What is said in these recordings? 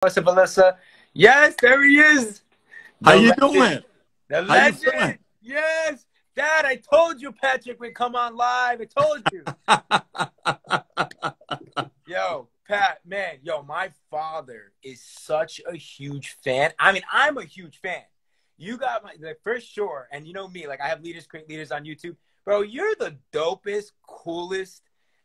Melissa, Melissa. Yes, there he is. How you legend. doing? The How you legend. feeling? Yes. Dad, I told you Patrick would come on live. I told you. Yo, Pat, man, yo, my father is such a huge fan. I mean, I'm a huge fan. You got for sure. And you know me, like I have Leaders Create Leaders on YouTube. Bro, you're the dopest, coolest.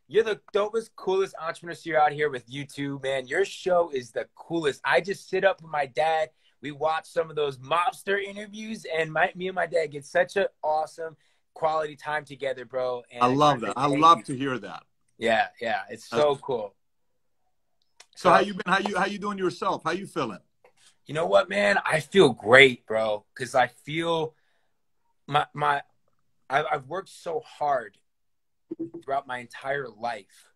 You're the dopest, coolest entrepreneur you're out here with YouTube, man. Your show is the coolest. I just sit up with my dad. We watch some of those mobster interviews, and me and my dad get such an awesome quality time together, bro. And I love that. I love to hear that. Yeah, it's so cool. So how you been? How you doing yourself? How you feeling? You know what, man? I feel great, bro, because I feel I've worked so hard throughout my entire life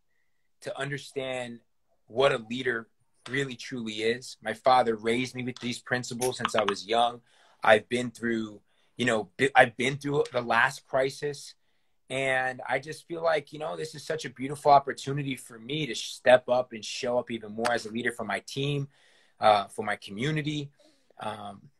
to understand what a leader really truly is. My father raised me with these principles since I was young. I've been through, the last crisis, and I just feel like, this is such a beautiful opportunity for me to step up and show up even more as a leader for my team, for my community.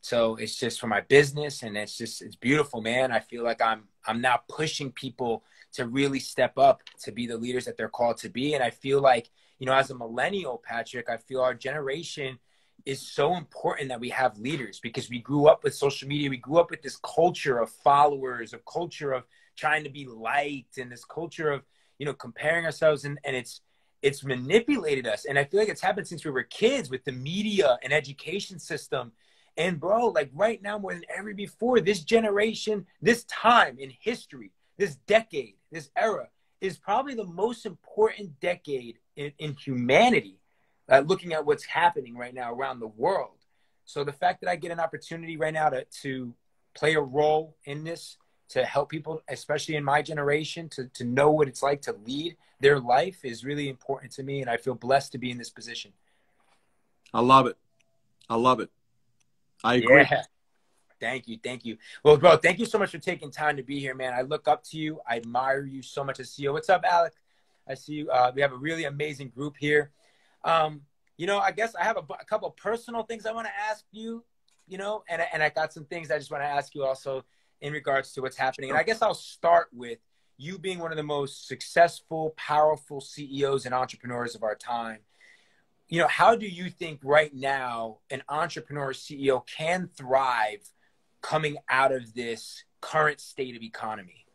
So it's just for my business, and it's beautiful, man. I feel like I'm now pushing people to really step up to be the leaders that they're called to be. And I feel like, as a millennial, Patrick, I feel our generation is so important that we have leaders, because we grew up with social media. We grew up with this culture of followers, a culture of trying to be liked, and this culture of, comparing ourselves. And it's manipulated us. And I feel like it's happened since we were kids with the media and education system. And bro, like right now, more than ever before, this generation, this time in history, this decade, this era is probably the most important decade in humanity, looking at what's happening right now around the world. So the fact that I get an opportunity right now to play a role in this, to help people, especially in my generation, to know what it's like to lead their life is really important to me. And I feel blessed to be in this position. I love it. I love it. I agree. Yeah. Thank you. Well, bro, thank you so much for taking time to be here, man. I look up to you. I admire you so much as CEO. What's up, Alex? I see you. We have a really amazing group here. I guess I have a couple of personal things I want to ask you, and I got some things I just want to ask you also in regards to what's happening. And I guess I'll start with you being one of the most successful, powerful CEOs and entrepreneurs of our time. How do you think right now an entrepreneur CEO can thrive coming out of this current state of economy?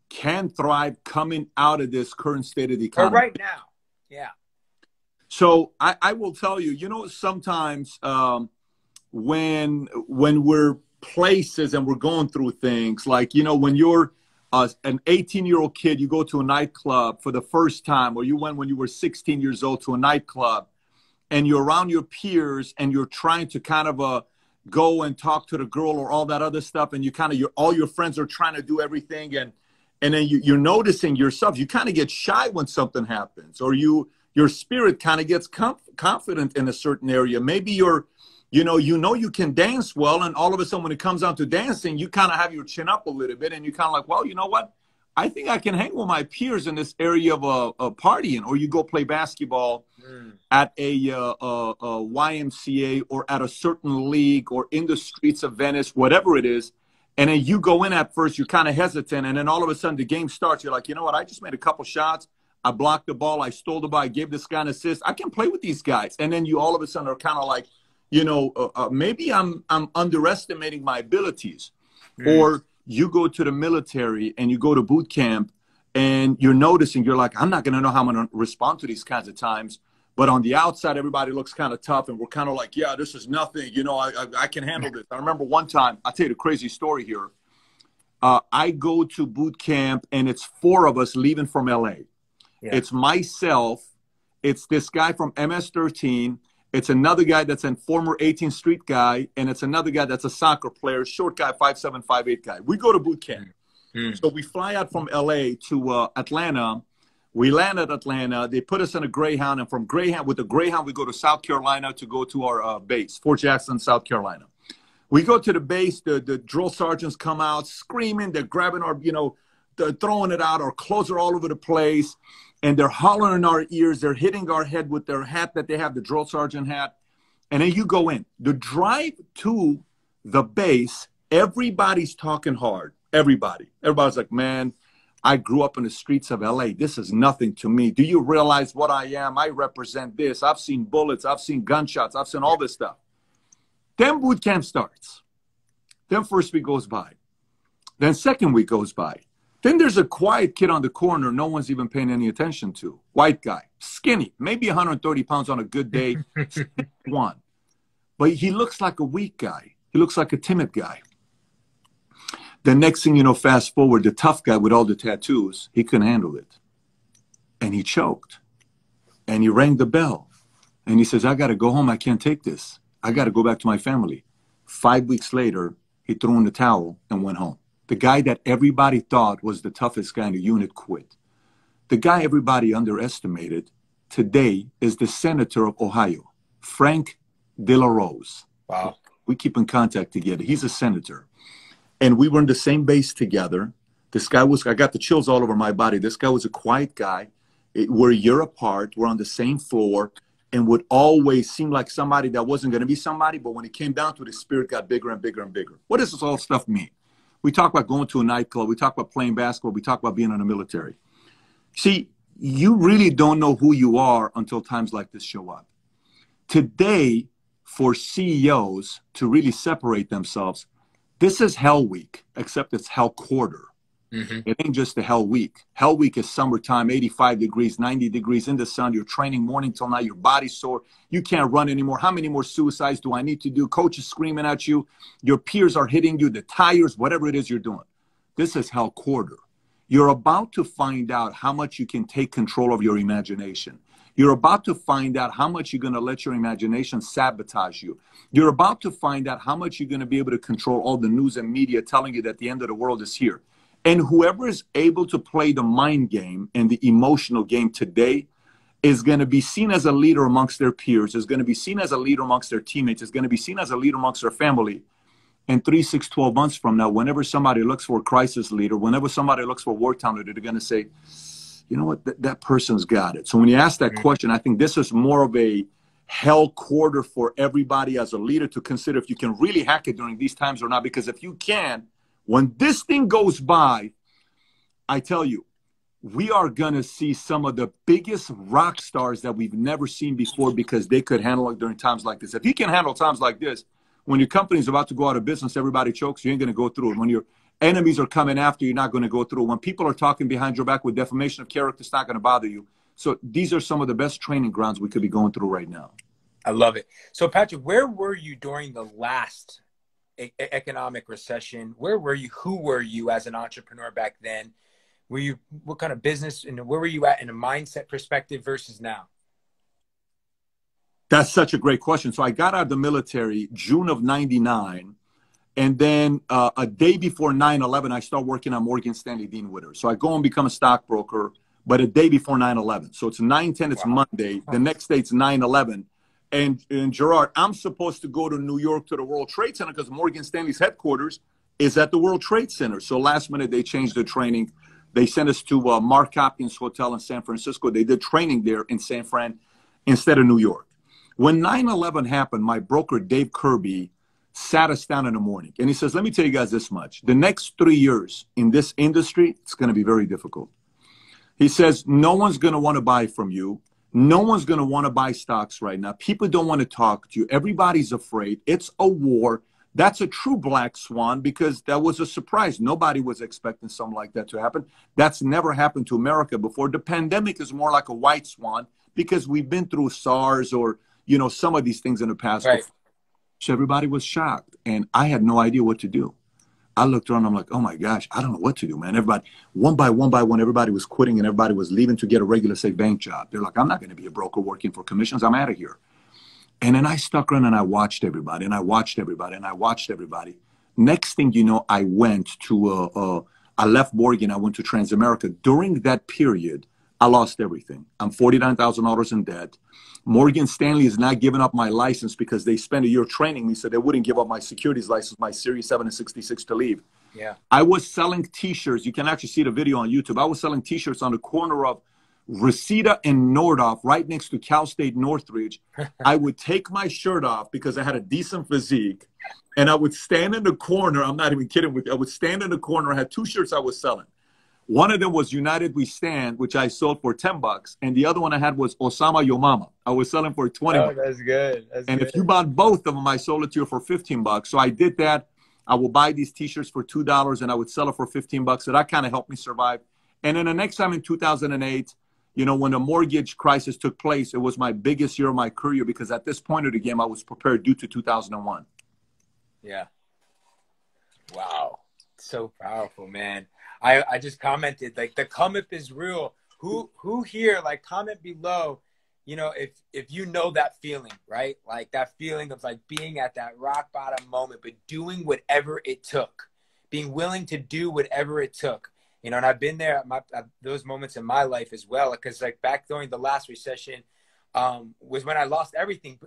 Can thrive coming out of this current state of the economy? Or right now, yeah. So I will tell you, sometimes when we're places and we're going through things, like, when you're an 18-year-old kid, you go to a nightclub for the first time, or you went when you were 16 years old to a nightclub, and you're around your peers and you're trying to kind of go and talk to the girl or all that other stuff, and all your friends are trying to do everything, and then you're noticing yourself, you kind of get shy when something happens, or your spirit kind of gets confident in a certain area. Maybe you can dance well, and all of a sudden when it comes down to dancing, you kind of have your chin up a little bit, and you kind of like, well, you know what? I think I can hang with my peers in this area of partying. Or you go play basketball at a YMCA or at a certain league or in the streets of Venice, whatever it is. And then you go in at first, you're kind of hesitant. And then all of a sudden the game starts. You're like, you know what? I just made a couple shots. I blocked the ball. I stole the ball. I gave this guy an assist. I can play with these guys. And then you all of a sudden are kind of like, maybe I'm underestimating my abilities. Or you go to the military and you go to boot camp and you're noticing, you're like, I'm not going to know how I'm going to respond to these kinds of times. But on the outside, everybody looks kind of tough, and we're kind of like, yeah, this is nothing. I can handle this. I remember one time, I'll tell you the crazy story here. I go to boot camp and it's 4 of us leaving from LA. Yeah. It's myself. It's this guy from MS-13. It's another guy that's a former 18th Street guy, and it's another guy that's a soccer player, short guy, 5'7", 5'8" guy. We go to boot camp. So we fly out from L.A. to Atlanta. We land at Atlanta. They put us in a Greyhound, and from Greyhound, with the Greyhound, we go to South Carolina to go to our base, Fort Jackson, South Carolina. We go to the base. The drill sergeants come out screaming. They're grabbing our, they're throwing it out. Our clothes are all over the place. and they're hollering in our ears. They're hitting our head with their hat that they have, the drill sergeant hat. And then you go in. The drive to the base, everybody's talking hard. Everybody's like, man, I grew up in the streets of LA. This is nothing to me. Do you realize what I am? I represent this. I've seen bullets. I've seen gunshots. I've seen all this stuff. Then boot camp starts. Then first week goes by. Then second week goes by. Then there's a quiet kid on the corner no one's even paying any attention to. White guy, skinny, maybe 130 pounds on a good day, one. But he looks like a weak guy. He looks like a timid guy. The next thing you know, fast forward, the tough guy with all the tattoos, he couldn't handle it. And he choked. And he rang the bell. And he says, I got to go home. I can't take this. I got to go back to my family. 5 weeks later, he threw in the towel and went home. The guy that everybody thought was the toughest guy in the unit quit. The guy everybody underestimated today is the senator of Ohio, Frank De La Rose. Wow. We keep in contact together. He's a senator. And we were in the same base together. This guy was, I got the chills all over my body. This guy was a quiet guy. We're a year apart. We're on the same floor and would always seem like somebody that wasn't going to be somebody. But when it came down to it, the spirit got bigger and bigger and bigger. What does this all stuff mean? We talk about going to a nightclub. We talk about playing basketball. We talk about being in the military. See, you really don't know who you are until times like this show up. Today, for CEOs to really separate themselves, this is hell week, except it's hell quarter. Mm-hmm. It ain't just a hell week. Hell week is summertime, 85 degrees, 90 degrees in the sun. You're training morning till night. Your body's sore. You can't run anymore. How many more suicides do I need to do? Coach is screaming at you. Your peers are hitting you, the tires, whatever it is you're doing. This is hell quarter. You're about to find out how much you can take control of your imagination. You're about to find out how much you're going to let your imagination sabotage you. You're about to find out how much you're going to be able to control all the news and media telling you that the end of the world is here. And whoever is able to play the mind game and the emotional game today is going to be seen as a leader amongst their peers, is going to be seen as a leader amongst their teammates, is going to be seen as a leader amongst their family. And 3, 6, 12 months from now, whenever somebody looks for a crisis leader, whenever somebody looks for a wartime leader, they're going to say, you know what, that person's got it. So when you ask that question, I think this is more of a hell quarter for everybody as a leader to consider if you can really hack it during these times or not. Because if you can, when this thing goes by, I tell you, we are going to see some of the biggest rock stars that we've never seen before because they could handle it during times like this. If you can handle times like this, when your company's about to go out of business, everybody chokes, you ain't going to go through it. When your enemies are coming after you, you're not going to go through it. When people are talking behind your back with defamation of character, it's not going to bother you. So these are some of the best training grounds we could be going through right now. I love it. So Patrick, where were you during the last economic recession? Where were you? Who were you as an entrepreneur back then? Were you, what kind of business and where were you at in a mindset perspective versus now? That's such a great question. So I got out of the military June of 99. And then a day before 9/11, I start working on Morgan Stanley Dean Witter. So I go and become a stockbroker, but a day before 9/11. So it's 9/10, it's Monday. The next day it's 9/11. And Gerard, I'm supposed to go to New York to the World Trade Center because Morgan Stanley's headquarters is at the World Trade Center. So last minute, they changed the training. They sent us to Mark Hopkins Hotel in San Francisco. They did training there in San Fran instead of New York. When 9/11 happened, my broker, Dave Kirby, sat us down in the morning. And he says, let me tell you guys this much. The next 3 years in this industry, it's going to be very difficult. He says, no one's going to want to buy from you. No one's going to want to buy stocks right now. People don't want to talk to you. Everybody's afraid. It's a war. That's a true black swan because that was a surprise. Nobody was expecting something like that to happen. That's never happened to America before. The pandemic is more like a white swan because we've been through SARS or, you know, some of these things in the past. Right. So everybody was shocked, and I had no idea what to do. I looked around, I'm like, oh my gosh, I don't know what to do, man. Everybody, one by one, everybody was quitting and everybody was leaving to get a regular, say, bank job. They're like, I'm not going to be a broker working for commissions. I'm out of here. And then I stuck around and I watched everybody and I watched everybody and I watched everybody. Next thing you know, I went to, I left Morgan, I went to Transamerica. During that period, I lost everything. I'm $49,000 in debt. Morgan Stanley is not giving up my license because they spent a year training me, so they wouldn't give up my securities license, my Series 7 and 66 to leave. Yeah. I was selling T-shirts. You can actually see the video on YouTube. I was selling T-shirts on the corner of Reseda and Nordhoff, right next to Cal State Northridge. I would take my shirt off because I had a decent physique, and I would stand in the corner. I'm not even kidding with you. I would stand in the corner. I had 2 shirts I was selling. One of them was United We Stand, which I sold for $10, and the other one I had was Osama Yo Mama. I was selling for $20. Oh, that's good. That's and good. if you bought both of them, I sold it to you for $15. So I did that. I would buy these T-shirts for $2, and I would sell it for $15. So that kind of helped me survive. And then the next time in 2008, you know, when the mortgage crisis took place, it was my biggest year of my career because at this point of the game, I was prepared due to 2001. Yeah. Wow. So powerful, man. I just commented, like, the come up is real. Who here, like, comment below, you know, if you know that feeling, right? Like that feeling of like being at that rock bottom moment, but doing whatever it took, being willing to do whatever it took. You know, and I've been there at those moments in my life as well. Because like back during the last recession was when I lost everything.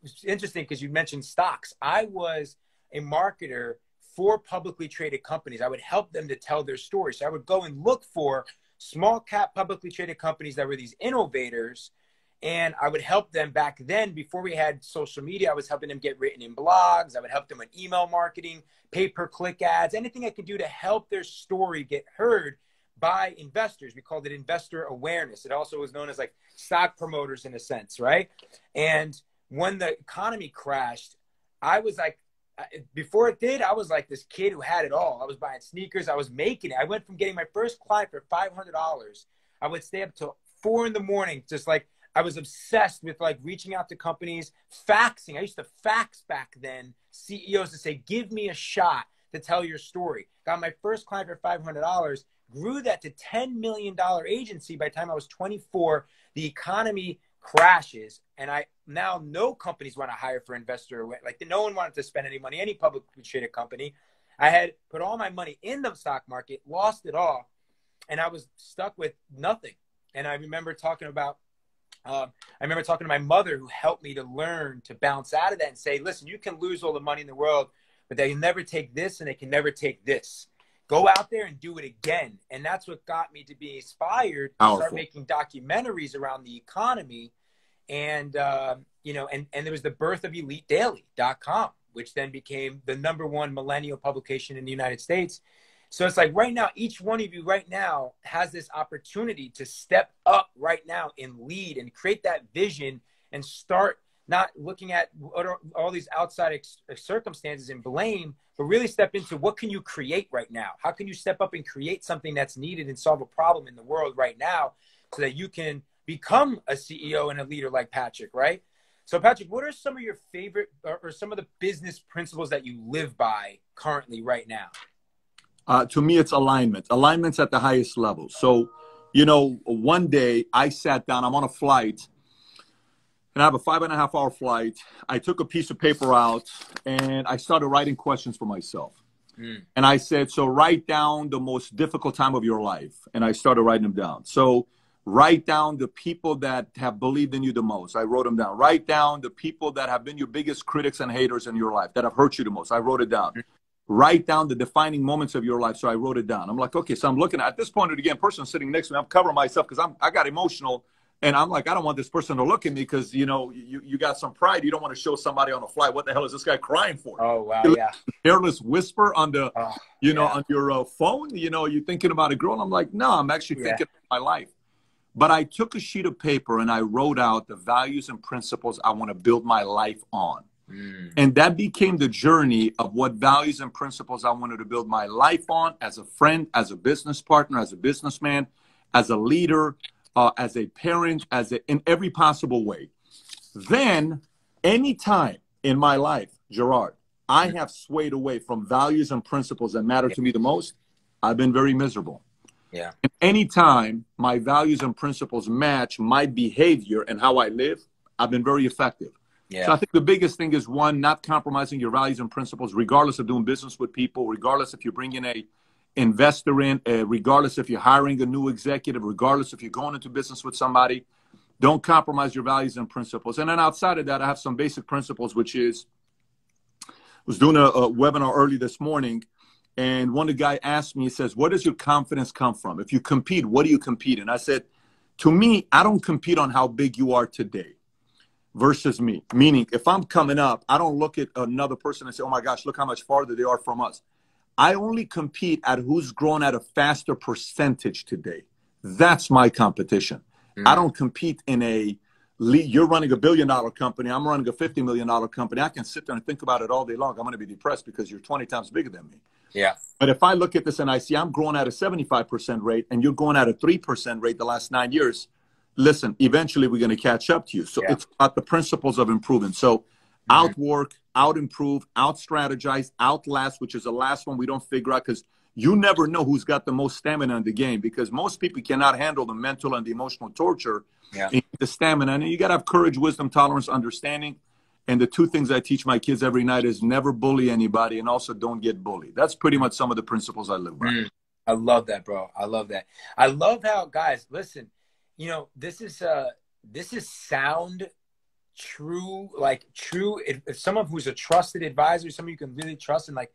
It's interesting because you mentioned stocks. I was a marketer for publicly traded companies. I would help them to tell their story. So I would go and look for small cap publicly traded companies that were these innovators. And I would help them back then, before we had social media. I was helping them get written in blogs. I would help them with email marketing, pay-per-click ads, anything I could do to help their story get heard by investors. We called it investor awareness. It also was known as like stock promoters in a sense, right? And when the economy crashed, I was like, before it did, I was like this kid who had it all. I was buying sneakers. I was making it. I went from getting my first client for $500. I would stay up till 4 a.m, just like, I was obsessed with like reaching out to companies, faxing. I used to fax back then, CEOs to say, give me a shot to tell your story. Got my first client for $500, grew that to $10 million agency by the time I was 24. The economy crashes, and I now no companies want to hire for investor. Like no one wanted to spend any money, any publicly traded company. I had put all my money in the stock market, lost it all, and I was stuck with nothing. And I remember talking to my mother, who helped me to learn to bounce out of that and say, listen, you can lose all the money in the world, but they can never take this and they can never take this. Go out there and do it again. And that's what got me to be inspired to start making documentaries around the economy. And, you know, and there was the birth of EliteDaily.com, which then became the #1 millennial publication in the United States. So it's like right now, each one of you right now has this opportunity to step up right now and lead and create that vision and start not looking at all these outside circumstances and blame, but really step into what can you create right now? How can you step up and create something that's needed and solve a problem in the world right now so that you can become a CEO and a leader like Patrick, right? So Patrick, what are some of your favorite or some of the business principles that you live by currently right now? To me, it's alignment. Alignment's at the highest level. So, you know, one day I sat down, I'm on a flight, and I have a 5.5-hour flight. I took a piece of paper out, and I started writing questions for myself. And I said, so write down the most difficult time of your life. And I started writing them down. So write down the people that have believed in you the most. I wrote them down. Write down the people that have been your biggest critics and haters in your life, that have hurt you the most. I wrote it down. Write down the defining moments of your life. So I wrote it down. I'm like, okay, so I'm looking at this point again, person sitting next to me, I'm covering myself because I got emotional. And I'm like, I don't want this person to look at me because, you know, you got some pride. You don't want to show somebody on a flight, what the hell is this guy crying for? Oh, wow, yeah. Careless whisper on the, you know, on your phone, you know, you're thinking about a girl. And I'm like, no, I'm actually thinking of my life. But I took a sheet of paper and I wrote out the values and principles I want to build my life on. And that became the journey of what values and principles I wanted to build my life on as a friend, as a business partner, as a businessman, as a leader, as a parent, in every possible way. Then anytime in my life, Gerard, I have swayed away from values and principles that matter to me the most, I've been very miserable. Yeah. And anytime my values and principles match my behavior and how I live, I've been very effective. Yeah. So I think the biggest thing is, one, not compromising your values and principles, regardless of doing business with people, regardless if you're bringing a investor in, regardless if you're hiring a new executive, regardless if you're going into business with somebody, don't compromise your values and principles. And then outside of that, I have some basic principles, which is, I was doing a webinar early this morning, and one of the guy asked me, he says, where does your confidence come from? If you compete, what do you compete in? I said, to me, I don't compete on how big you are today versus me. Meaning, if I'm coming up, I don't look at another person and say, oh my gosh, look how much farther they are from us. I only compete at who's grown at a faster percentage today. That's my competition. I don't compete in a league. You're running $1 billion company. I'm running a $50 million company. I can sit there and think about it all day long. I'm going to be depressed because you're 20 times bigger than me. Yeah. But if I look at this and I see I'm growing at a 75% rate and you're going at a 3% rate the last 9 years, listen, eventually we're going to catch up to you. So it's about the principles of improvement. So outwork, out-improve, out-strategize, outlast, which is the last one we don't figure out because you never know who's got the most stamina in the game because most people cannot handle the mental and the emotional torture, the stamina. And you got to have courage, wisdom, tolerance, understanding. And the two things I teach my kids every night is never bully anybody and also don't get bullied. That's pretty much some of the principles I live by. I love that, bro. I love that. I love how, guys, listen, you know, this is sound, true, like true. If someone who's a trusted advisor, someone you can really trust, and like,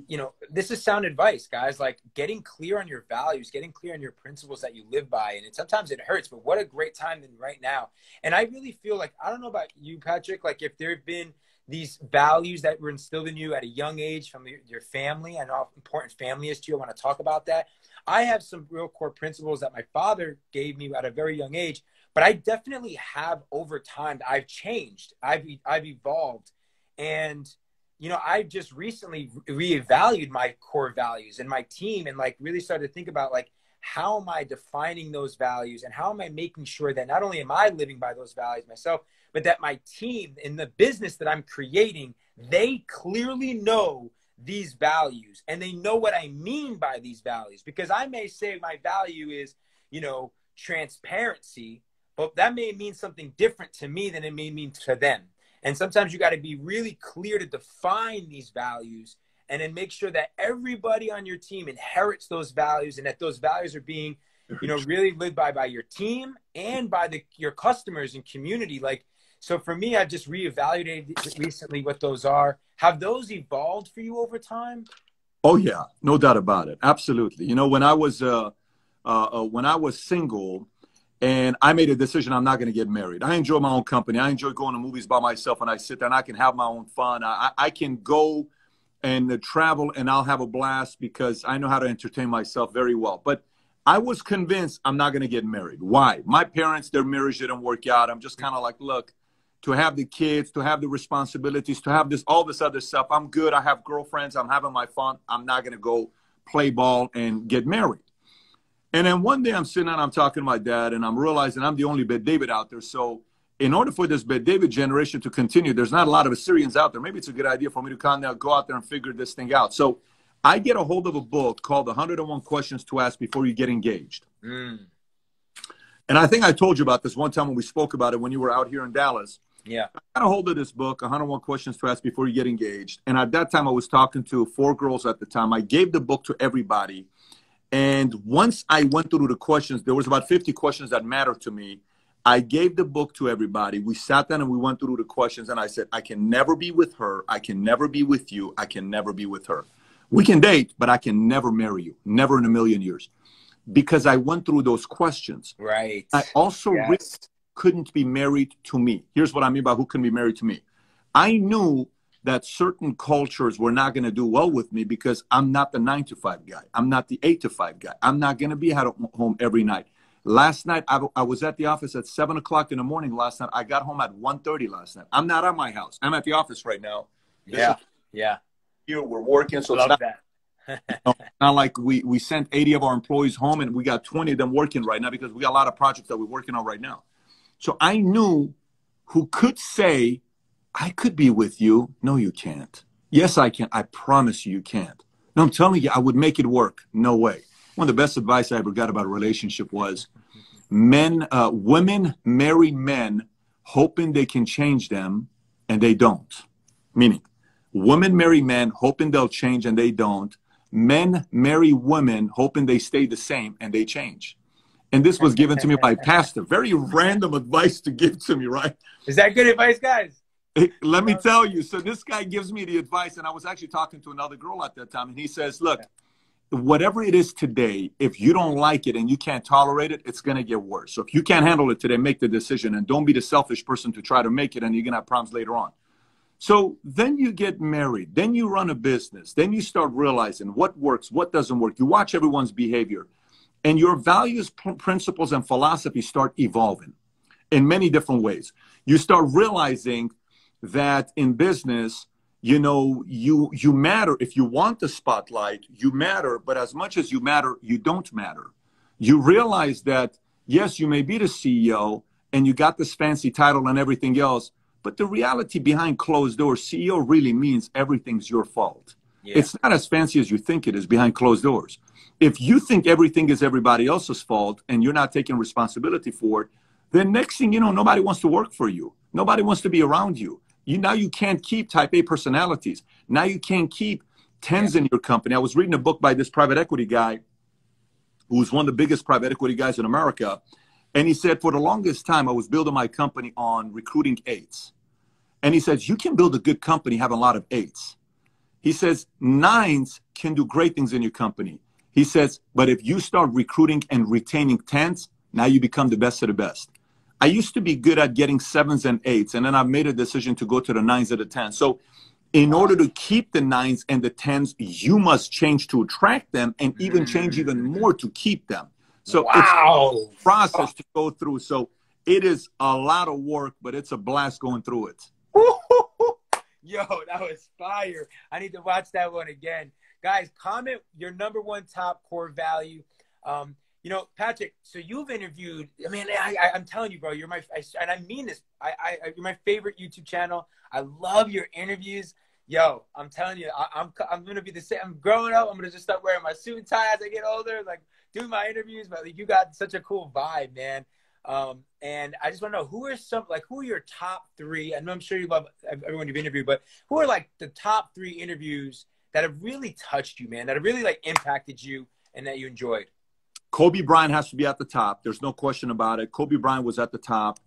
you know, this is sound advice, guys. Like getting clear on your values, getting clear on your principles that you live by. And sometimes it hurts, but what a great time than right now. And I really feel like, I don't know about you, Patrick, like if there have been these values that were instilled in you at a young age from your family, and how important family is to you. I want to talk about that. I have some real core principles that my father gave me at a very young age, but I definitely have over time. I've changed. I've evolved. And you know, I just recently reevaluated my core values and my team and like really started to think about like, how am I defining those values and how am I making sure that not only am I living by those values myself, but that my team in the business that I'm creating, they clearly know these values and they know what I mean by these values. Because I may say my value is, you know, transparency, but that may mean something different to me than it may mean to them. And sometimes you got to be really clear to define these values and then make sure that everybody on your team inherits those values and that those values are being, you know, really lived by your team and by your customers and community. Like, so for me, I've just reevaluated recently what those are. Have those evolved for you over time? Oh yeah, no doubt about it. Absolutely. You know, when I was single, and I made a decision I'm not going to get married. I enjoy my own company. I enjoy going to movies by myself, and I sit there and I can have my own fun. I can go and travel, and I'll have a blast because I know how to entertain myself very well. But I was convinced I'm not going to get married. Why? My parents, their marriage didn't work out. I'm just kind of like, look, to have the kids, to have the responsibilities, to have this, all this other stuff, I'm good. I have girlfriends. I'm having my fun. I'm not going to go play ball and get married. And then one day I'm sitting and I'm talking to my dad and I'm realizing I'm the only Bet David out there. So in order for this Bet David generation to continue, there's not a lot of Assyrians out there. Maybe it's a good idea for me to kind of go out there and figure this thing out. So I get a hold of a book called 101 Questions to Ask Before You Get Engaged. And I think I told you about this one time when we spoke about it when you were out here in Dallas. Yeah. I got a hold of this book, 101 Questions to Ask Before You Get Engaged. And at that time I was talking to 4 girls at the time. I gave the book to everybody. And once I went through the questions, there was about 50 questions that mattered to me. I gave the book to everybody. We sat down and we went through the questions. And I said, I can never be with her. I can never be with you. I can never be with her. We can date, but I can never marry you. Never in a million years. Because I went through those questions. Right. I also really couldn't be married to me. Here's what I mean by who couldn't be married to me. I knew that certain cultures were not going to do well with me because I'm not the 9-to-5 guy. I'm not the 8-to-5 guy. I'm not going to be at home every night. Last night, I was at the office at 7 o'clock in the morning last night. I got home at 1:30 last night. I'm not at my house. I'm at the office right now. Yeah. Here we're working. So Love it's that. not like we sent 80 of our employees home and we got 20 of them working right now because we got a lot of projects that we're working on right now. So I knew who could say, I could be with you. No, you can't. Yes, I can. I promise you, you can't. No, I'm telling you, I would make it work. No way. One of the best advice I ever got about a relationship was women marry men hoping they can change them and they don't. Meaning, women marry men hoping they'll change and they don't. Men marry women hoping they stay the same and they change. And this was given to me by a pastor. Very random advice to give to me, right? Is that good advice, guys? Let me tell you. So this guy gives me the advice, and I was actually talking to another girl at that time, and he says, look, whatever it is today, if you don't like it and you can't tolerate it, it's going to get worse. So if you can't handle it today, make the decision, and don't be the selfish person to try to make it, and you're going to have problems later on. So then you get married, then you run a business, then you start realizing what works, what doesn't work. You watch everyone's behavior, and your values, principles, and philosophy start evolving in many different ways. You start realizing that in business, you know, you matter. If you want the spotlight, you matter. But as much as you matter, you don't matter. You realize that, yes, you may be the CEO and you got this fancy title and everything else, but the reality behind closed doors, CEO really means everything's your fault. Yeah. It's not as fancy as you think it is behind closed doors. If you think everything is everybody else's fault and you're not taking responsibility for it, then next thing you know, nobody wants to work for you. Nobody wants to be around you. Now you can't keep type A personalities. Now you can't keep tens in your company. I was reading a book by this private equity guy who's one of the biggest private equity guys in America. And he said, for the longest time, I was building my company on recruiting eights. And he says, you can build a good company having a lot of eights. He says, nines can do great things in your company. He says, but if you start recruiting and retaining tens, now you become the best of the best. I used to be good at getting sevens and eights, and then I made a decision to go to the nines and the tens. So in order to keep the nines and the tens, you must change to attract them, and even change even more to keep them. So it's a process to go through. So it is a lot of work, but it's a blast going through it. Yo, that was fire. I need to watch that one again. Guys, comment your #1 top core value. You know, Patrick, so you've interviewed, I mean, I'm telling you, bro, you're and I mean this, you're my favorite YouTube channel. I love your interviews. Yo, I'm telling you, I'm going to be the same. I'm growing up. I'm going to just start wearing my suit and tie as I get older, like do my interviews. But like, you got such a cool vibe, man. And I just want to know, who are your top 3? I know I'm sure you love everyone you've interviewed, but who are like the top 3 interviews that have really touched you, man, that have really like impacted you and that you enjoyed? Kobe Bryant has to be at the top. There's no question about it. Kobe Bryant was at the top.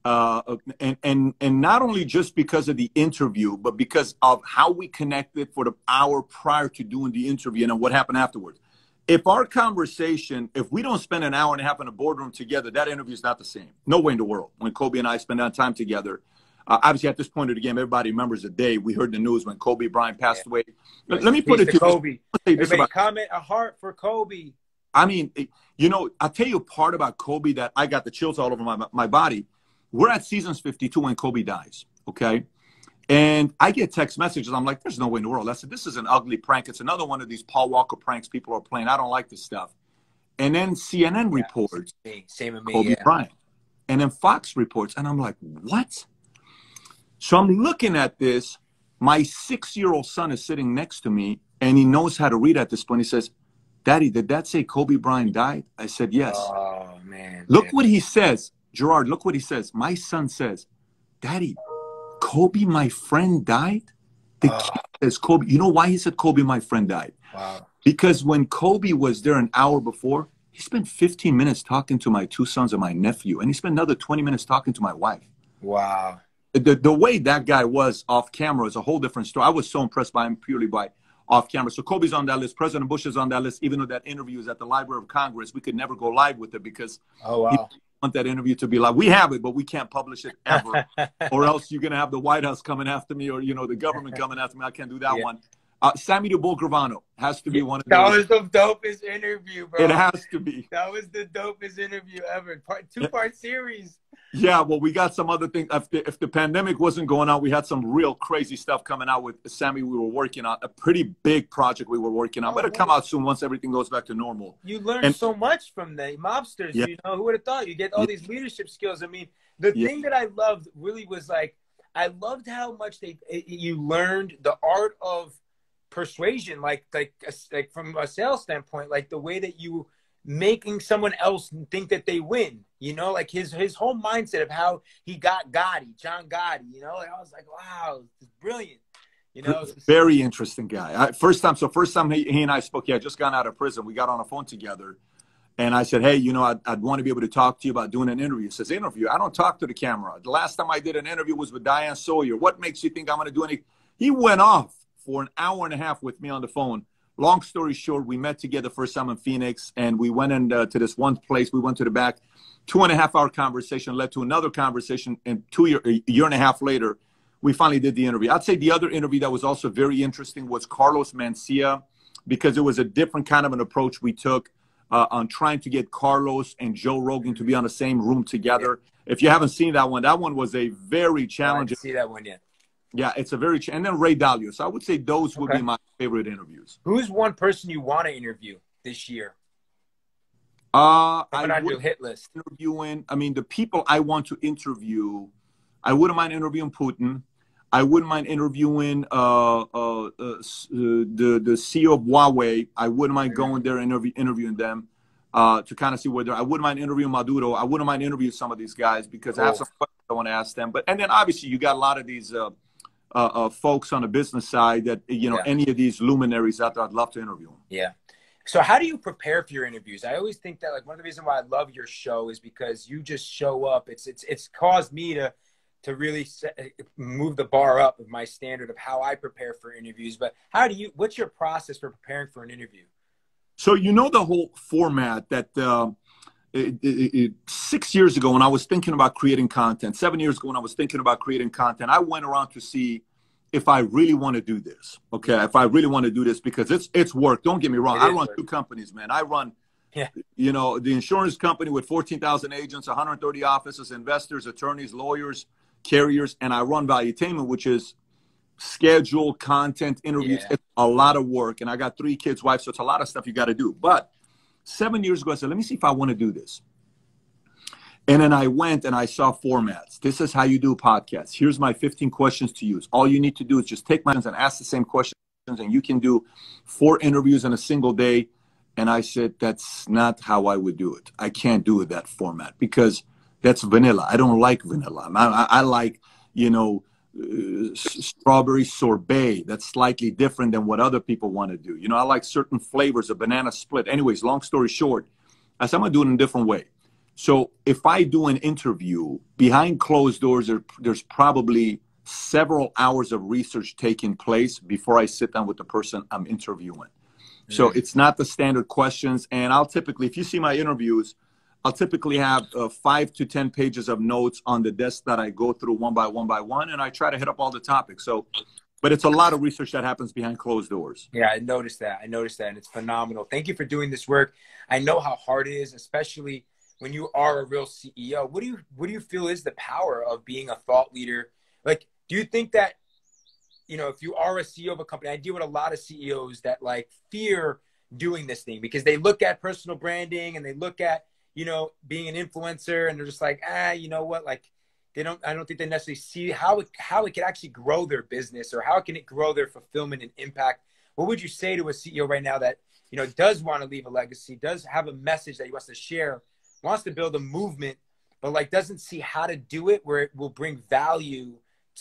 And not only just because of the interview, but because of how we connected for the hour prior to doing the interview and then what happened afterwards. If our conversation, if we don't spend an hour and a half in a boardroom together, that interview is not the same. No way in the world. When Kobe and I spend that time together, obviously at this point of the game, everybody remembers the day we heard the news when Kobe Bryant passed away. Let me put it to Kobe. Everybody comment a heart for Kobe. I mean, you know, I'll tell you a part about Kobe that I got the chills all over my body. We're at seasons 52 when Kobe dies, okay? And I get text messages. I'm like, there's no way in the world. I said, this is an ugly prank. It's another one of these Paul Walker pranks people are playing. I don't like this stuff. And then CNN reports same with me, Kobe Bryant. And then Fox reports. And I'm like, what? So I'm looking at this. My 6-year-old son is sitting next to me, and he knows how to read at this point. He says, Daddy, did that say Kobe Bryant died? I said, yes. Oh, man. Look what he says. Gerard, look what he says. My son says, Daddy, Kobe, my friend, died? The kid says Kobe. You know why he said Kobe, my friend, died? Wow. Because when Kobe was there an hour before, he spent 15 minutes talking to my 2 sons and my nephew, and he spent another 20 minutes talking to my wife. Wow. The way that guy was off camera is a whole different story. I was so impressed by him purely by off camera. So Kobe's on that list. President Bush is on that list. Even though that interview is at the Library of Congress, we could never go live with it because he didn't want that interview to be live. We have it, but we can't publish it ever. Or else you're going to have the White House coming after me, or, you know, the government coming after me. I can't do that one. Sammy DeBolgravano has to be one of those. That was the dopest interview, bro. It has to be. That was the dopest interview ever. Two-part series. Yeah, well, we got some other things. If the pandemic wasn't going on, we had some real crazy stuff coming out with Sammy. We were working on a pretty big project we were working on. But it'll come out soon once everything goes back to normal. You learned so much from the mobsters. Yeah. You know, who would have thought? You get all these leadership skills. I mean, the thing that I loved really was like, I loved how much you learned the art of persuasion, like from a sales standpoint, like the way that you making someone else think that they win, you know, like his whole mindset of how he got John Gotti, you know, and I was like, wow, it's brilliant, you know. Very interesting guy. First time he and I spoke, he had just gotten out of prison. We got on the phone together, and I said, hey, you know, I'd want to be able to talk to you about doing an interview. He says, interview? I don't talk to the camera. The last time I did an interview was with Diane Sawyer. What makes you think I'm going to do anything? He went off for an hour and a half with me on the phone long story short, we met together first time in Phoenix, and we went to this one place. We went to the back. 2.5-hour conversation led to another conversation, and a year and a half later, we finally did the interview. I'd say the other interview that was also very interesting was Carlos Mencia, because it was a different kind of an approach we took on trying to get Carlos and Joe Rogan to be on the same room together. Yeah. If you haven't seen that one was a very challenging. I didn't see that one yet. Yeah, it's a very and then Ray Dalio. So I would say those would be my favorite interviews. Who's one person you want to interview this year? Coming on your hit list. The people I want to interview, I wouldn't mind interviewing Putin. I wouldn't mind interviewing the CEO of Huawei. I wouldn't mind going there and interviewing them to kind of see where they're. I wouldn't mind interviewing Maduro. I wouldn't mind interviewing some of these guys because I have some questions I want to ask them. And then obviously you got a lot of these folks on the business side that, any of these luminaries out there, I'd love to interview them. Yeah. So how do you prepare for your interviews? I always think that one of the reasons why I love your show is because you just show up. It's caused me to really move the bar up of my standard of how I prepare for interviews. But what's your process for preparing for an interview? So, the whole format that 6 years ago when I was thinking about creating content, 7 years ago when I was thinking about creating content, I went around to see if I really want to do this. Okay. If I really want to do this, because it's work. Don't get me wrong. I run 2 companies, man. I run, the insurance company with 14,000 agents, 130 offices, investors, attorneys, lawyers, carriers, and I run Valuetainment, which is scheduled content, interviews. It's a lot of work, and I got 3 kids, wife, so it's a lot of stuff you got to do. But 7 years ago, I said, let me see if I want to do this. And then I went and I saw formats. This is how you do podcasts. Here's my 15 questions to use. All you need to do is just take my questions and ask the same questions, and you can do 4 interviews in a single day. And I said, that's not how I would do it. I can't do it that format because that's vanilla. I don't like vanilla. I like, strawberry sorbet. That's slightly different than what other people want to do. I like certain flavors, a banana split. Anyways, long story short, I said, I'm going to do it in a different way. So if I do an interview behind closed doors, there's probably several hours of research taking place before I sit down with the person I'm interviewing. So it's not the standard questions. And I'll typically, if you see my interviews, I'll typically have 5 to 10 pages of notes on the desk that I go through one by one, and I try to hit up all the topics. So, but it's a lot of research that happens behind closed doors. Yeah, I noticed that, and it's phenomenal. Thank you for doing this work. I know how hard it is, especially when you are a real CEO. What do you feel is the power of being a thought leader? Like, do you think that, if you are a CEO of a company, I deal with a lot of CEOs that fear doing this thing because they look at personal branding and they look at, being an influencer, and they're just like, you know what? I don't think they necessarily see how it can actually grow their business or how can it grow their fulfillment and impact. What would you say to a CEO right now that, does want to leave a legacy, does have a message that he wants to share, wants to build a movement, but doesn't see how to do it where it will bring value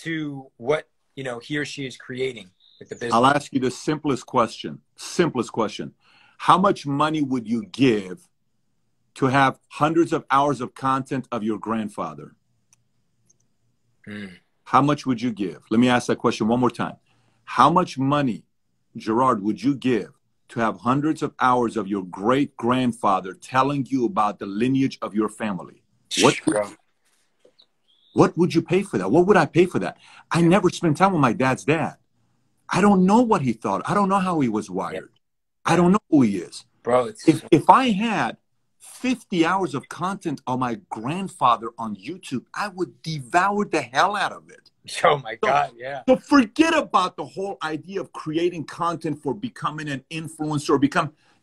to what, he or she is creating with the business? I'll ask you the simplest question. How much money would you give to have hundreds of hours of content of your grandfather? How much would you give? Let me ask that question one more time. How much money, Gerard, would you give to have hundreds of hours of your great-grandfather telling you about the lineage of your family? What would you pay for that? What would I pay for that? I never spent time with my dad's dad. I don't know what he thought. I don't know how he was wired. I don't know who he is. Bro, if I had 50 hours of content on my grandfather on YouTube, I would devour the hell out of it. Oh my God, yeah. So forget about the whole idea of creating content for becoming an influencer.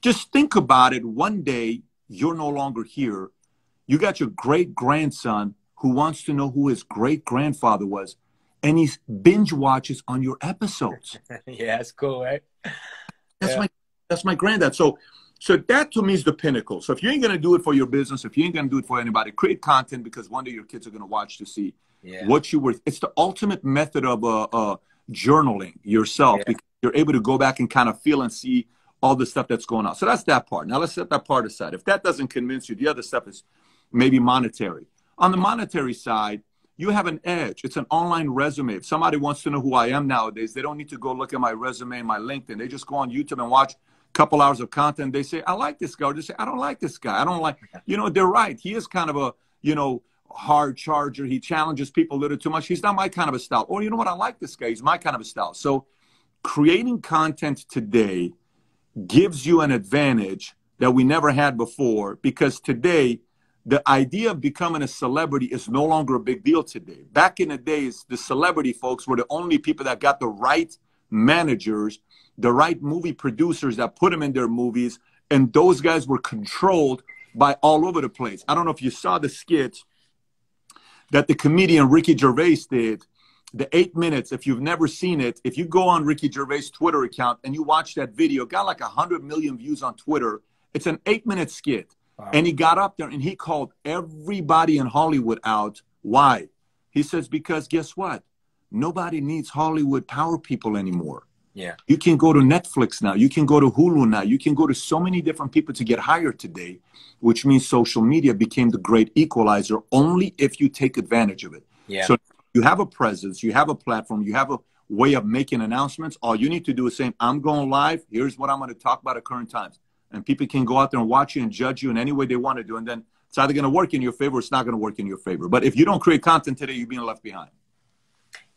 Just think about it. One day, you're no longer here. You got your great-grandson who wants to know who his great-grandfather was, and he binge watches on your episodes. Yeah, that's cool, right? That's my granddad. So that to me is the pinnacle. So if you ain't going to do it for your business, if you ain't going to do it for anybody, create content because one day your kids are going to watch to see what you were. It's the ultimate method of journaling yourself because you're able to go back and kind of feel and see all the stuff that's going on. So that's that part. Now let's set that part aside. If that doesn't convince you, the other stuff is maybe monetary. On the monetary side, you have an edge. It's an online resume. If somebody wants to know who I am nowadays, they don't need to go look at my resume and my LinkedIn. They just go on YouTube and watch a couple hours of content. They say, I like this guy. Or they say, I don't like this guy. I don't like, you know, they're right. He is kind of a, you know, hard charger. He challenges people a little too much. He's not my kind of a style. Or, you know what? I like this guy. He's my kind of a style. So creating content today gives you an advantage that we never had before, because today, the idea of becoming a celebrity is no longer a big deal today. Back in the days, the celebrity folks were the only people that got the right managers, the right movie producers that put them in their movies, and those guys were controlled by all over the place. I don't know if you saw the skit that the comedian Ricky Gervais did, the 8 minutes. If you've never seen it, if you go on Ricky Gervais' Twitter account and you watch that video, got like 100 million views on Twitter. It's an 8-minute skit. Wow. And he got up there and he called everybody in Hollywood out. Why? He says, because guess what? Nobody needs Hollywood power people anymore. Yeah. You can go to Netflix now. You can go to Hulu now. You can go to so many different people to get hired today, which means social media became the great equalizer only if you take advantage of it. Yeah. So you have a presence, you have a platform, you have a way of making announcements. All you need to do is say, I'm going live. Here's what I'm going to talk about at current times. And people can go out there and watch you and judge you in any way they want to do. And then it's either going to work in your favor or it's not going to work in your favor. But if you don't create content today, you're being left behind.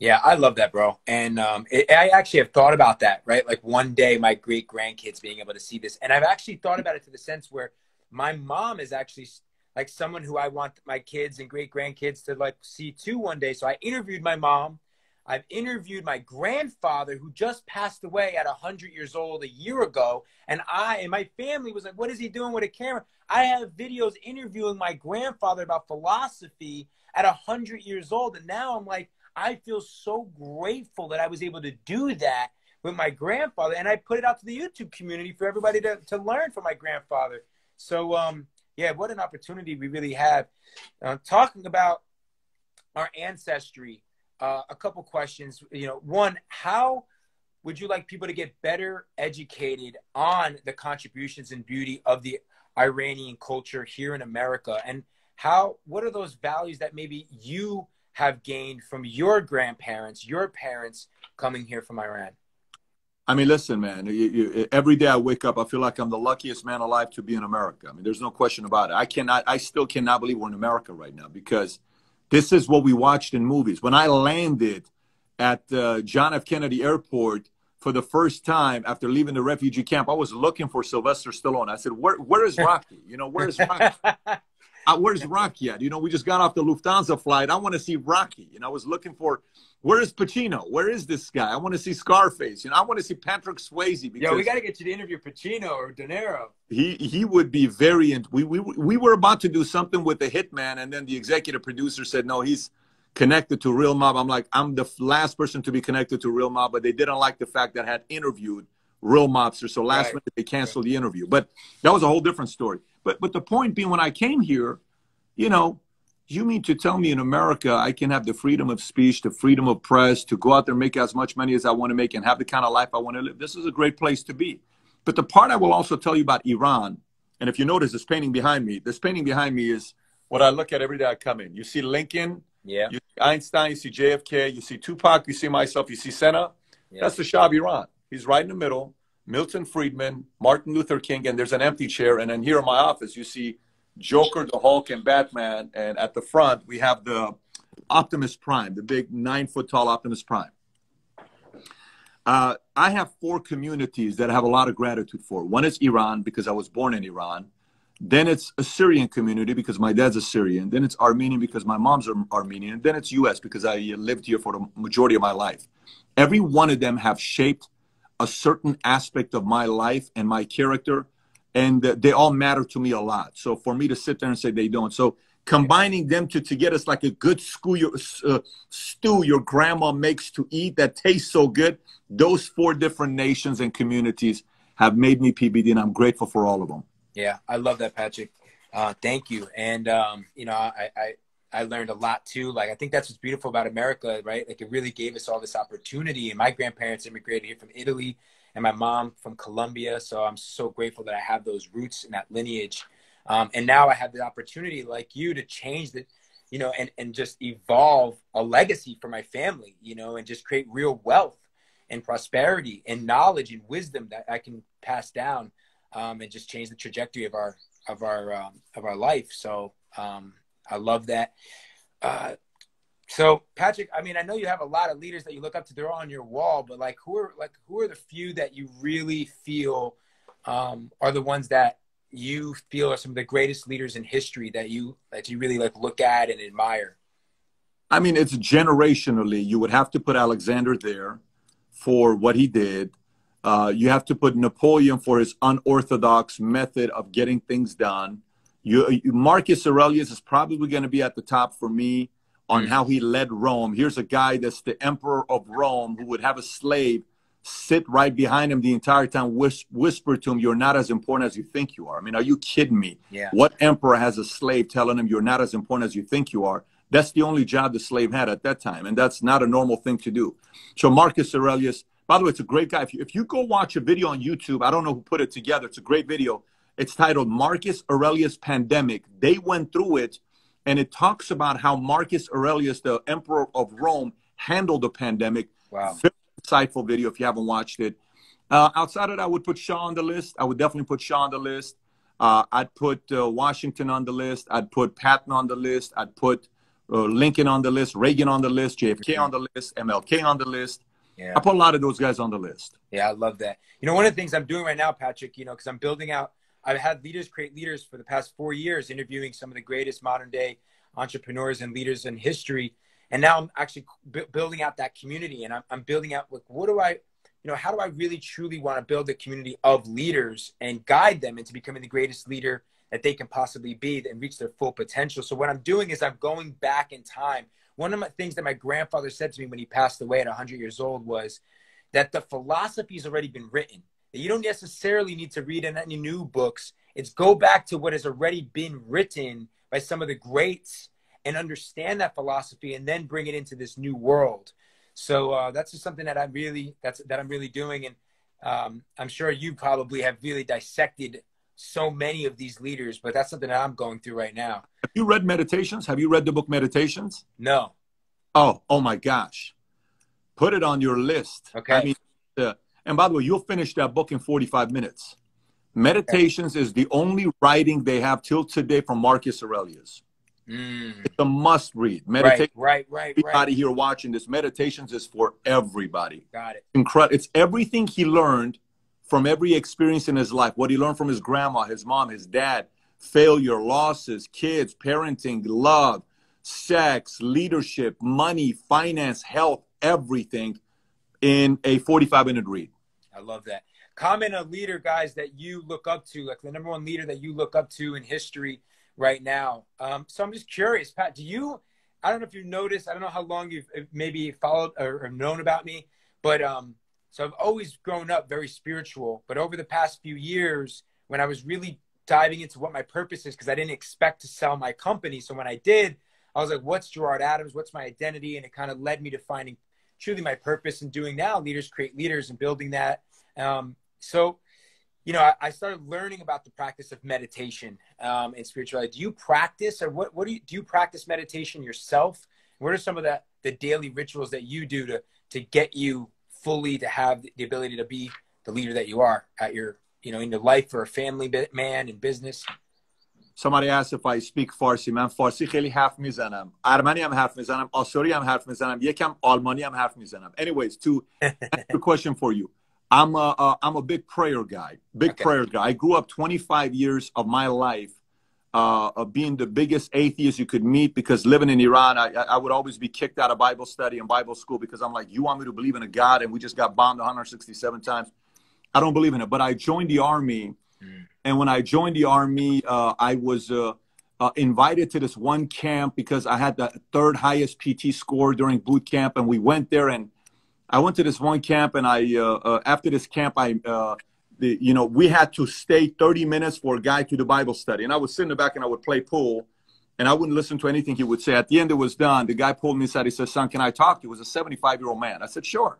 Yeah, I love that, bro. And I actually have thought about that, right? Like one day my great grandkids being able to see this. And I've actually thought about it to the sense where my mom is actually like someone who I want my kids and great grandkids to like see too one day. So I interviewed my mom. I've interviewed my grandfather who just passed away at 100 years old a year ago. And my family was like, what is he doing with a camera? I have videos interviewing my grandfather about philosophy at 100 years old. And now I'm like, I feel so grateful that I was able to do that with my grandfather. And I put it out to the YouTube community for everybody to learn from my grandfather. So, yeah, what an opportunity we really have. Talking about our ancestry, a couple questions. You know, one, how would you like people to get better educated on the contributions and beauty of the Iranian culture here in America? And what are those values that maybe you have gained from your grandparents, your parents coming here from Iran? I mean, listen, man, every day I wake up, I feel like I'm the luckiest man alive to be in America. I mean, there's no question about it. I still cannot believe we're in America right now, because this is what we watched in movies. When I landed at John F. Kennedy Airport for the first time after leaving the refugee camp, I was looking for Sylvester Stallone. I said, where is Rocky? You know, where is Rocky? Where's Rocky at? You know, we just got off the Lufthansa flight. I want to see Rocky. You know, I was looking for, where is Pacino? Where is this guy? I want to see Scarface. You know, I want to see Patrick Swayze. Because yeah, we got to get you to interview Pacino or De Niro. He would be very, we were about to do something with the hitman, and then the executive producer said, no, he's connected to Real Mob. I'm like, I'm the last person to be connected to Real Mob, but they didn't like the fact that I had interviewed real mobsters. So last minute they canceled the interview. But that was a whole different story. But the point being, when I came here, you know, you mean to tell me in America I can have the freedom of speech, the freedom of press, to go out there and make as much money as I want to make and have the kind of life I want to live? This is a great place to be. But the part I will also tell you about Iran, and if you notice this painting behind me, is what I look at every day I come in. You see Lincoln, yeah. You see Einstein, you see JFK, you see Tupac, you see myself, you see Senna. Yeah. That's the Shah of Iran. He's right in the middle. Milton Friedman, Martin Luther King, and there's an empty chair. And then here in my office, you see Joker, the Hulk, and Batman. And at the front, we have the Optimus Prime, the big 9-foot-tall Optimus Prime. I have 4 communities that I have a lot of gratitude for. One is Iran, because I was born in Iran. Then it's a Syrian community, because my dad's a Syrian. Then it's Armenian, because my mom's Armenian. Then it's U.S., because I lived here for the majority of my life. Every one of them have shaped a certain aspect of my life and my character, and they all matter to me a lot. So for me to sit there and say they don't. So combining them to get us like a good stew your grandma makes to eat that tastes so good, those 4 different nations and communities have made me PBD, and I'm grateful for all of them. Yeah, I love that, Patrick. Thank you. And, you know, I learned a lot too. Like, I think that's what's beautiful about America, right? Like, it really gave us all this opportunity. And my grandparents immigrated here from Italy and my mom from Colombia. So I'm so grateful that I have those roots and that lineage. And now I have the opportunity, like you, to change and just evolve a legacy for my family, and just create real wealth and prosperity and knowledge and wisdom that I can pass down, and just change the trajectory of our life. So I love that. So Patrick, I mean, I know you have a lot of leaders that you look up to. They're all on your wall, but who are the few that you really feel are the ones that you feel are some of the greatest leaders in history that you really look at and admire? I mean, it's generationally. You would have to put Alexander there for what he did. You have to put Napoleon for his unorthodox method of getting things done. Marcus Aurelius is probably going to be at the top for me on how he led Rome. Here's a guy that's the emperor of Rome who would have a slave sit right behind him the entire time, whisper to him, "You're not as important as you think you are." I mean, are you kidding me? Yeah. What emperor has a slave telling him, "You're not as important as you think you are"? That's the only job the slave had at that time, and that's not a normal thing to do. So Marcus Aurelius, by the way, it's a great guy. If you go watch a video on YouTube, I don't know who put it together. It's a great video. It's titled Marcus Aurelius Pandemic. They went through it, and it talks about how Marcus Aurelius, the emperor of Rome, handled the pandemic. Wow. Very insightful video if you haven't watched it. Outside of that, I would put Shaw on the list. I would definitely put Shaw on the list. I'd put Washington on the list. I'd put Patton on the list. I'd put Lincoln on the list, Reagan on the list, JFK on the list, MLK on the list. Yeah. I put a lot of those guys on the list. Yeah, I love that. One of the things I'm doing right now, Patrick, because I'm building out, I've had leaders create leaders for the past 4 years, interviewing some of the greatest modern day entrepreneurs and leaders in history. And now I'm actually building out that community, and I'm building out, how do I really truly want to build a community of leaders and guide them into becoming the greatest leader that they can possibly be and reach their full potential. So what I'm doing is I'm going back in time. One of the things that my grandfather said to me when he passed away at 100 years old was that the philosophy has already been written, that you don't necessarily need to read any new books. It's go back to what has already been written by some of the greats and understand that philosophy and then bring it into this new world. So that's just something that I'm really doing. And I'm sure you probably have really dissected so many of these leaders, but that's something that I'm going through right now. Have you read Meditations? Have you read the book Meditations? No. Oh my gosh. Put it on your list. Okay. I mean, and by the way, you'll finish that book in 45 minutes. Meditations is the only writing they have till today from Marcus Aurelius. It's a must read. Meditation. Right. Everybody here watching this, Meditations is for everybody. Got it. Incredible. It's everything he learned from every experience in his life. What he learned from his grandma, his mom, his dad, failure, losses, kids, parenting, love, sex, leadership, money, finance, health, everything in a 45-minute read. I love that. Comment a leader, guys, that you look up to, like the number one leader that you look up to in history right now. So I'm just curious, Pat, I don't know if you noticed, I don't know how long you've maybe followed or known about me, but so I've always grown up very spiritual, but over the past few years, when I was really diving into what my purpose is, because I didn't expect to sell my company. So when I did, I was like, what's Gerard Adams? What's my identity? And it kind of led me to finding truly my purpose and doing now Leaders Create Leaders and building that. So, I started learning about the practice of meditation and spirituality. Do you practice, or what do you practice meditation yourself? What are some of the daily rituals that you do to get you fully to have the ability to be the leader that you are at your, in your life for a family man and business? Somebody asked if I speak Farsi. من فارسی خیلی حرف میزنم. ارمنی هم حرف میزنم. آسوری هم حرف میزنم. یکم آلمانی هم حرف میزنم. Anyways, to answer the question for you, I'm a big prayer guy. Prayer guy. I grew up 25 years of my life of being the biggest atheist you could meet, because living in Iran, I would always be kicked out of Bible study and Bible school because I'm like, you want me to believe in a God and we just got bombed 167 times? I don't believe in it. But I joined the army. And when I joined the army, I was invited to this one camp because I had the third highest PT score during boot camp. And we went there, and I went to this one camp, and after this camp, we had to stay 30 minutes for a guy to do Bible study. And I would sit in the back and I would play pool, and I wouldn't listen to anything he would say. At the end, it was done. The guy pulled me aside. He said, "Son, can I talk to you?" He was a 75-year-old man. I said, "Sure."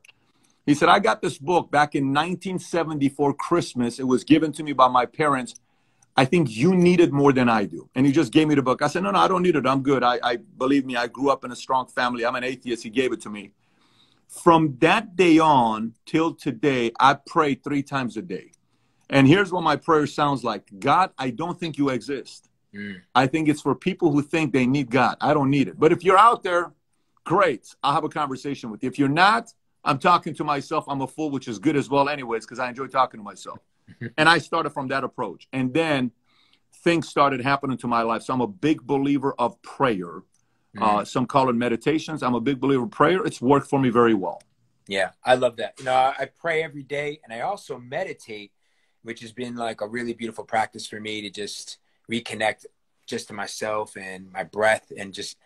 He said, "I got this book back in 1974 Christmas. It was given to me by my parents. I think you need it more than I do. And he just gave me the book. I said, no, I don't need it. I'm good. I believe me, I grew up in a strong family. I'm an atheist. He gave it to me. From that day on till today, I pray 3 times a day. And here's what my prayer sounds like. God, I don't think you exist. I think it's for people who think they need God. I don't need it. But if you're out there, great. I'll have a conversation with you. If you're not, I'm talking to myself. I'm a fool, which is good as well anyways, because I enjoy talking to myself. And I started from that approach. And then things started happening to my life. So I'm a big believer of prayer. Some call it meditations. I'm a big believer of prayer. It's worked for me very well. Yeah, I love that. You know, I pray every day, and I also meditate, which has been like a really beautiful practice for me to just reconnect just to myself and my breath, and just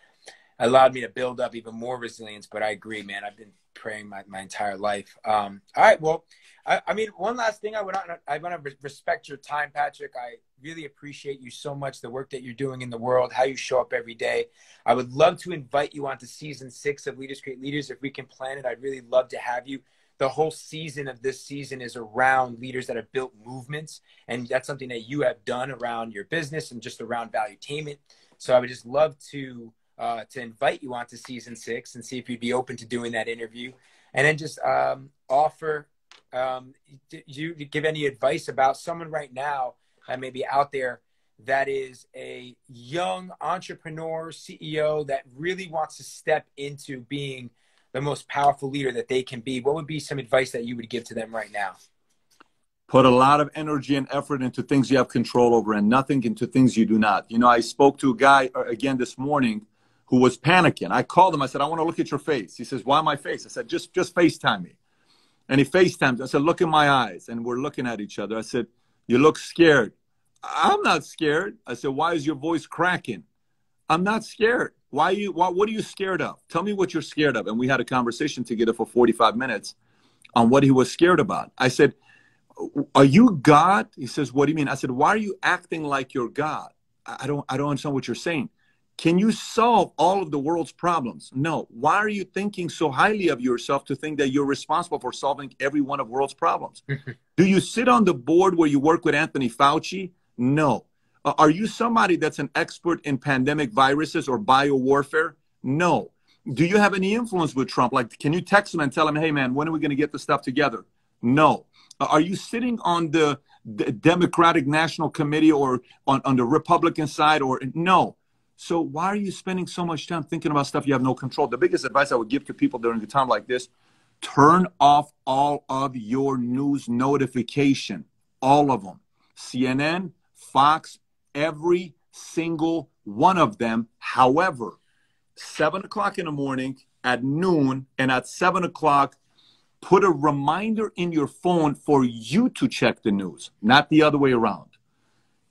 allowed me to build up even more resilience. But I agree, man. I've been praying my entire life. All right. Well, I mean, one last thing, I want to respect your time, Patrick. I really appreciate you so much, the work that you're doing in the world, how you show up every day. I would love to invite you onto season 6 of Leaders Create Leaders. If we can plan it, I'd really love to have you. The whole season of this season is around leaders that have built movements. And that's something that you have done around your business and just around Valuetainment. So I would just love to invite you onto season 6 and see if you'd be open to doing that interview. And then just offer you to give any advice about someone right now that may be out there that is a young entrepreneur, CEO that really wants to step into being the most powerful leader that they can be. What would be some advice that you would give to them right now? Put a lot of energy and effort into things you have control over and nothing into things you do not. You know, I spoke to a guy again this morning who was panicking. I called him. I said, I want to look at your face. He says, why my face? I said, just FaceTime me. And he FaceTimed. I said, look in my eyes. And we're looking at each other. I said, you look scared. I'm not scared. I said, why is your voice cracking? I'm not scared. What are you scared of? Tell me what you're scared of. And we had a conversation together for 45 minutes on what he was scared about. I said, are you God? He says, what do you mean? I said, why are you acting like you're God? I don't understand what you're saying. Can you solve all of the world's problems? No. Why are you thinking so highly of yourself to think that you're responsible for solving every one of the world's problems? Do you sit on the board where you work with Anthony Fauci? No. Are you somebody that's an expert in pandemic viruses or biowarfare? No. Do you have any influence with Trump? Like, can you text him and tell him, hey, man, when are we going to get the stuff together? No. Are you sitting on the Democratic National Committee or on the Republican side? Or no. So why are you spending so much time thinking about stuff you have no control? The biggest advice I would give to people during a time like this, turn off all of your news notification, all of them. CNN, Fox, every single one of them. However, 7 o'clock in the morning, at noon, and at 7 o'clock, put a reminder in your phone for you to check the news, not the other way around.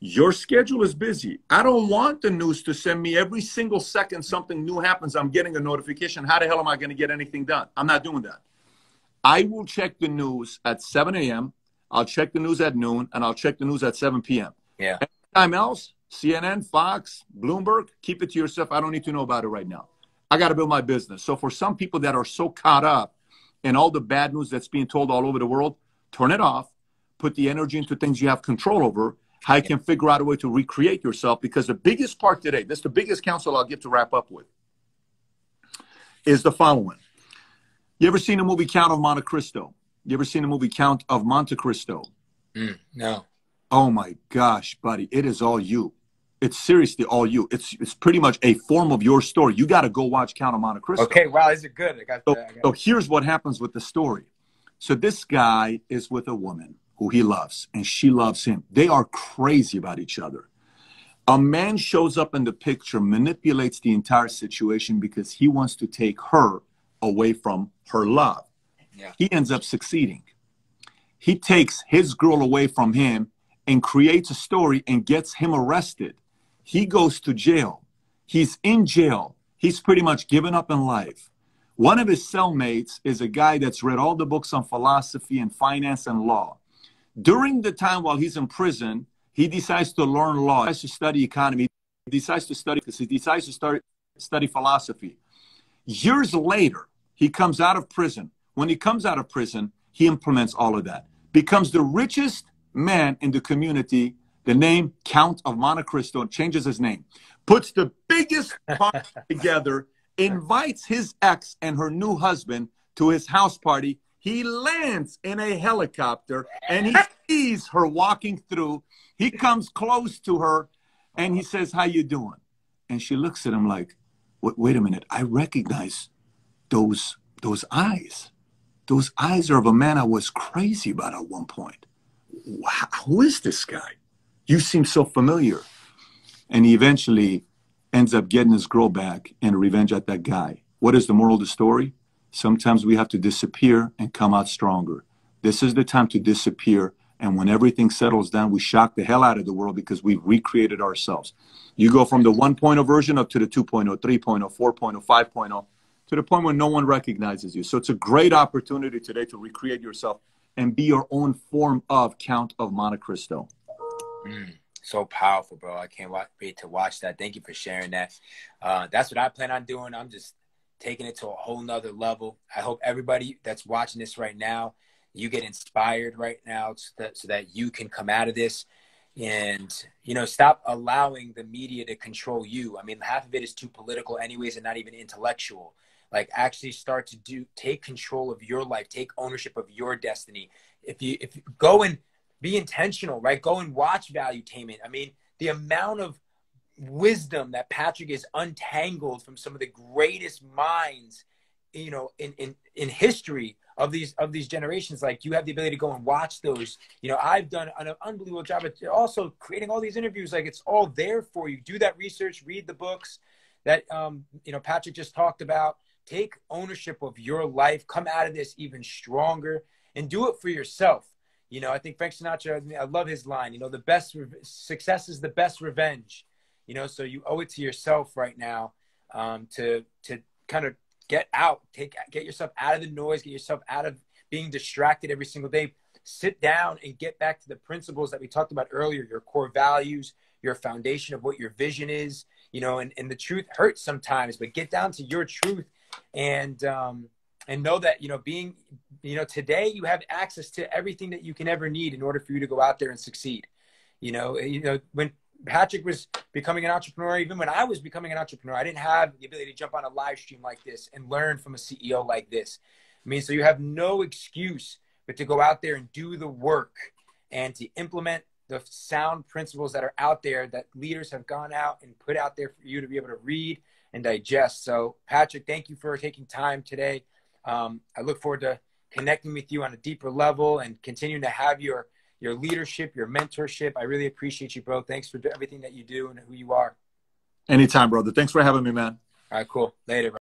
Your schedule is busy. I don't want the news to send me every single second something new happens. I'm getting a notification. How the hell am I going to get anything done? I'm not doing that. I will check the news at 7 a.m. I'll check the news at noon, and I'll check the news at 7 p.m. Yeah. Anytime else, CNN, Fox, Bloomberg, keep it to yourself. I don't need to know about it right now. I got to build my business. So for some people that are so caught up in all the bad news that's being told all over the world, turn it off, put the energy into things you have control over, how you can figure out a way to recreate yourself. Because the biggest part today, this is the biggest counsel I'll give to wrap up with, is the following. You ever seen the movie Count of Monte Cristo? You ever seen the movie Count of Monte Cristo? No. Oh my gosh, buddy, it is all you. It's seriously all you. It's pretty much a form of your story. You got to go watch Count of Monte Cristo. Okay, wow, is it good? So here's what happens with the story. So this guy is with a woman who he loves, and she loves him. They are crazy about each other. A man shows up in the picture, manipulates the entire situation because he wants to take her away from her love. Yeah. He ends up succeeding. He takes his girl away from him and creates a story and gets him arrested. He goes to jail. He's in jail. He's pretty much given up in life. One of his cellmates is a guy that's read all the books on philosophy and finance and law. During the time while he's in prison, he decides to learn law. He decides to study economy. He decides to study philosophy. Years later, he comes out of prison. When he comes out of prison, he implements all of that. Becomes the richest man in the community The name Count of Monte Cristo, changes his name, puts the biggest party together, invites his ex and her new husband to his house party. He lands in a helicopter and he sees her walking through. He comes close to her and he says, "How you doing?" And she looks at him like, wait a minute, I recognize those eyes. Those eyes are of a man I was crazy about at one point. Wow, who is this guy? You seem so familiar. And he eventually ends up getting his girl back and revenge at that guy. What is the moral of the story? Sometimes we have to disappear and come out stronger. This is the time to disappear. And when everything settles down, we shock the hell out of the world because we've recreated ourselves. You go from the 1.0 version up to the 2.0, 3.0, 4.0, 5.0, to the point where no one recognizes you. So it's a great opportunity today to recreate yourself and be your own form of Count of Monte Cristo. So powerful, bro. I can't wait to watch that. Thank you for sharing that. That's what I plan on doing. I'm just taking it to a whole nother level. I hope everybody that's watching this right now, you get inspired right now so that you can come out of this and, you know, stop allowing the media to control you. I mean, half of it is too political anyways and not even intellectual. Like, actually start to take control of your life, take ownership of your destiny. If you go and be intentional, right? Go and watch Valuetainment. I mean, the amount of wisdom that Patrick is untangled from some of the greatest minds, you know, in history of these generations. Like, you have the ability to go and watch those. You know, I've done an unbelievable job at also creating all these interviews. Like, it's all there for you. Do that research, read the books that, you know, Patrick just talked about. Take ownership of your life, come out of this even stronger, and do it for yourself. You know, I think Frank Sinatra, I love his line, you know, the best success is the best revenge. You know, so you owe it to yourself right now to kind of get yourself out of the noise, get yourself out of being distracted every single day. Sit down and get back to the principles that we talked about earlier, your core values, your foundation of what your vision is, you know, and the truth hurts sometimes, but get down to your truth and know that, you know, today you have access to everything that you can ever need in order for you to go out there and succeed. You know, when Patrick was becoming an entrepreneur, even when I was becoming an entrepreneur, I didn't have the ability to jump on a live stream like this and learn from a CEO like this. I mean, so you have no excuse but to go out there and do the work and to implement the sound principles that are out there that leaders have gone out and put out there for you to be able to read and digest. So, Patrick, thank you for taking time today. I look forward to connecting with you on a deeper level and continuing to have your leadership, your mentorship. I really appreciate you, bro. Thanks for everything that you do and who you are. Anytime, brother. Thanks for having me, man. All right, cool. Later, bro.